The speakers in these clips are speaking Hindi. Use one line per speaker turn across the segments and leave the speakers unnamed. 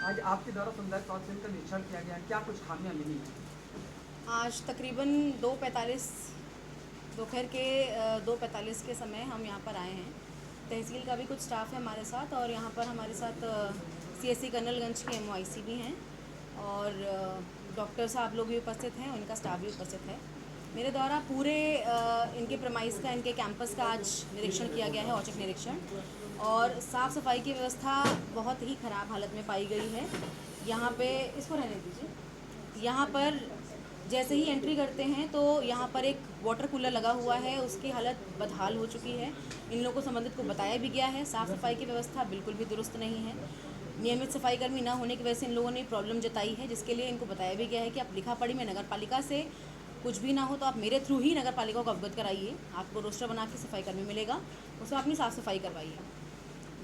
आज आपके द्वारा समुदाय स्वास्थ्य केंद्र का निरीक्षण किया गया, क्या कुछ खामियां मिली हैं?
आज तकरीबन 2:45 दोपहर के 2:45 के समय हम यहाँ पर आए हैं। तहसील का भी कुछ स्टाफ है हमारे साथ, और यहाँ पर हमारे साथ सीएससी कर्नलगंज के एमओआईसी भी हैं, और डॉक्टर साहब लोग भी उपस्थित हैं, उनका स्टाफ भी उपस्थित है। मेरे द्वारा पूरे इनके प्रमाइस का, इनके कैंपस का आज निरीक्षण किया गया है, औचक निरीक्षण। और साफ़ सफाई की व्यवस्था बहुत ही ख़राब हालत में पाई गई है। यहाँ पे इसको रहने दीजिए। यहाँ पर जैसे ही एंट्री करते हैं तो यहाँ पर एक वाटर कूलर लगा हुआ है, उसकी हालत बदहाल हो चुकी है। इन लोगों को संबंधित को बताया भी गया है। साफ़ सफाई की व्यवस्था बिल्कुल भी दुरुस्त नहीं है। नियमित सफाई कर्मी न होने की वजह से इन लोगों ने प्रॉब्लम जताई है, जिसके लिए इनको बताया भी गया है कि आप लिखा पढ़ी में नगर पालिका से कुछ भी ना हो तो आप मेरे थ्रू ही नगर पालिका को अवगत कराइए। आपको रोस्टर बना के सफाई कर्मी मिलेगा, उसमें अपनी साफ़ सफाई करवाइए।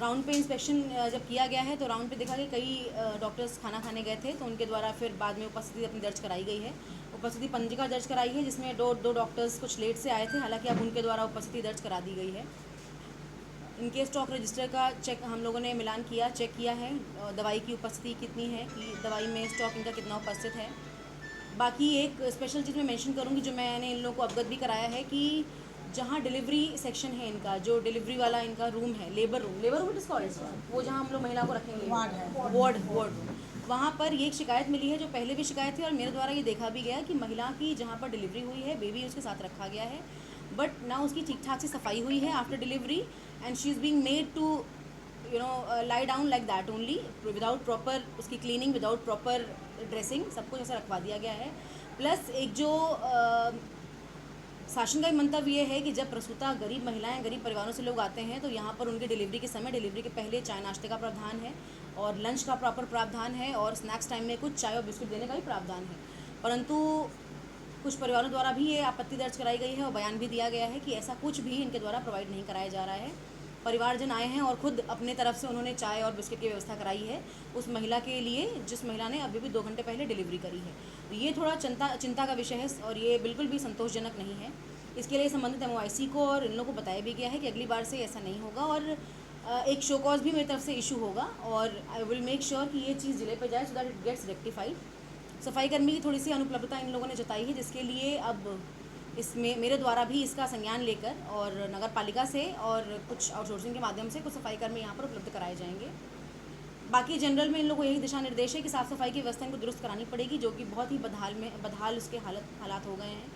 राउंड पे इंस्पेक्शन जब किया गया है तो राउंड पे देखा कि कई डॉक्टर्स खाना खाने गए थे, तो उनके द्वारा फिर बाद में उपस्थिति अपनी दर्ज कराई गई है। उपस्थिति पंजिका दर्ज कराई है, जिसमें दो डॉक्टर्स कुछ लेट से आए थे, हालांकि अब उनके द्वारा उपस्थिति दर्ज करा दी गई है। इनके स्टॉक रजिस्टर का चेक हम लोगों ने मिलान किया, चेक किया है दवाई की उपस्थिति कितनी है, कि दवाई में स्टॉक इनका कितना उपस्थित है। बाकी एक स्पेशल चीज़ मैं मेंशन करूँगी, जो मैंने इन लोगों को अवगत भी कराया है, कि जहाँ डिलीवरी सेक्शन है इनका, जो डिलीवरी वाला इनका रूम है, labour room it is called, वो जहाँ हम लोग महिला को रखेंगे, वार्ड रूम, वहाँ पर ये एक शिकायत मिली है, जो पहले भी शिकायत थी, और मेरे द्वारा ये देखा भी गया कि महिला की जहाँ पर डिलीवरी हुई है, बेबी उसके साथ रखा गया है, बट ना उसकी ठीक ठाक से सफाई हुई है after delivery, and she is being made to lie down like that only, without proper उसकी क्लीनिंग, विदाउट प्रॉपर ड्रेसिंग, सब कुछ ऐसा रखवा दिया गया है। प्लस एक जो शासन का ही मंतव्य ये है कि जब प्रसूता गरीब महिलाएं, गरीब परिवारों से लोग आते हैं, तो यहाँ पर उनकी डिलीवरी के समय, डिलीवरी के पहले चाय नाश्ते का प्रावधान है, और लंच का प्रॉपर प्रावधान है, और स्नैक्स टाइम में कुछ चाय और बिस्कुट देने का भी प्रावधान है। परंतु कुछ परिवारों द्वारा भी ये आपत्ति दर्ज कराई गई है, और बयान भी दिया गया है कि ऐसा कुछ भी इनके द्वारा प्रोवाइड नहीं कराया जा रहा है। परिवारजन आए हैं और खुद अपने तरफ से उन्होंने चाय और बिस्किट की व्यवस्था कराई है उस महिला के लिए, जिस महिला ने अभी भी 2 घंटे पहले डिलीवरी करी है। तो ये थोड़ा चिंता का विषय है, और ये बिल्कुल भी संतोषजनक नहीं है। इसके लिए संबंधित एमओआईसी को और इन लोगों को बताया भी गया है कि अगली बार से ऐसा नहीं होगा, और एक शो कॉज भी मेरी तरफ से इशू होगा, और आई विल मेक श्योर कि ये चीज़ जिले पे जाए, so that it gets rectified. सफाई कर्मी की थोड़ी सी अनुपलब्धता इन लोगों ने जताई है, जिसके लिए अब इसमें मेरे द्वारा भी इसका संज्ञान लेकर, और नगर पालिका से और कुछ आउटसोर्सिंग के माध्यम से कुछ सफाई कर्मी यहाँ पर उपलब्ध कराए जाएंगे। बाकी जनरल में इन लोगों को यही दिशा निर्देश है कि साफ़ सफाई की व्यवस्था इनको दुरुस्त करानी पड़ेगी, जो कि बहुत ही बदहाल उसके हालात हो गए हैं,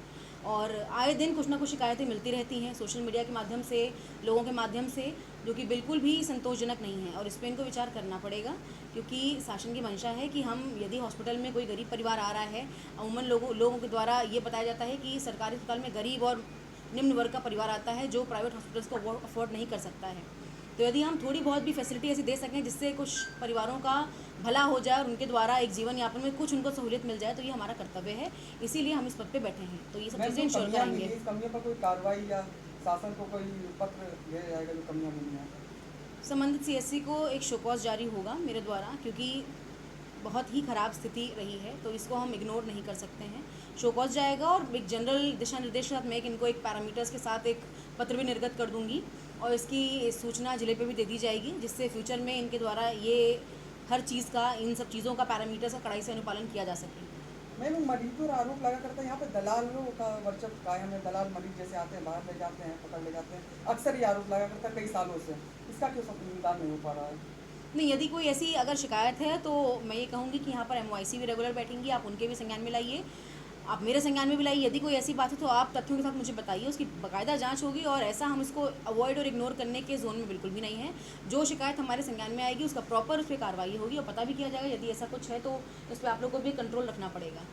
और आए दिन कुछ ना कुछ शिकायतें मिलती रहती हैं सोशल मीडिया के माध्यम से, लोगों के माध्यम से, जो कि बिल्कुल भी संतोषजनक नहीं है, और इस पर इनको विचार करना पड़ेगा। क्योंकि शासन की मंशा है कि हम, यदि हॉस्पिटल में कोई गरीब परिवार आ रहा है, अमूमन लोगों के द्वारा ये बताया जाता है कि सरकारी अस्पताल में गरीब और निम्न वर्ग का परिवार आता है, जो प्राइवेट हॉस्पिटल्स को अफोर्ड नहीं कर सकता है। तो यदि हम थोड़ी बहुत भी फैसिलिटी ऐसी दे सकें जिससे कुछ परिवारों का भला हो जाए, और उनके द्वारा एक जीवन यापन में कुछ उनको सहूलियत मिल जाए, तो ये हमारा कर्तव्य है, इसीलिए हम इस पद पे बैठे हैं। तो ये सब चीज़ें इंश्योर करेंगे।
इस कमियों पर कोई कार्रवाई या शासन को कोई पत्र दिया जाएगा जो कमियां मिली हैं?
संबंधित सीएससी को एक शोकॉज जारी होगा मेरे द्वारा, क्योंकि बहुत ही ख़राब स्थिति रही है, तो इसको हम इग्नोर नहीं कर सकते हैं। शोकॉज जाएगा, और एक जनरल दिशा निर्देश के साथ मैं इनको एक पैरामीटर्स के साथ एक पत्र भी निर्गत कर दूंगी, और इसकी सूचना जिले पे भी दे दी जाएगी, जिससे फ्यूचर में इनके द्वारा ये हर चीज़ का, इन सब चीज़ों का, पैरामीटर्स का कड़ाई से अनुपालन किया जा सके।
मैम, मरीज पर आरोप लगा करता है यहाँ पे दलालों का वर्चस्व कायम है, दलाल मरीज जैसे आते हैं, बाहर ले जाते हैं, पकड़ ले जाते हैं, अक्सर ये आरोप लगा करता है कई सालों से। इसका क्यों सब निदान नहीं हो पा रहा है?
नहीं, यदि कोई ऐसी अगर शिकायत है तो मैं ये कहूँगी कि यहाँ पर एमओआईसी भी रेगुलर बैठेंगी, आप उनके भी संज्ञान में लाइए, आप मेरे संज्ञान में भी लाइए। यदि कोई ऐसी बात है तो आप तथ्यों के साथ मुझे बताइए, उसकी बाकायदा जांच होगी, और ऐसा हम इसको अवॉइड और इग्नोर करने के जोन में बिल्कुल भी नहीं है। जो शिकायत हमारे संज्ञान में आएगी उसका प्रॉपर उस पर कार्रवाई होगी, और पता भी किया जाएगा। यदि ऐसा कुछ है तो इस पर आप लोग को भी कंट्रोल रखना पड़ेगा।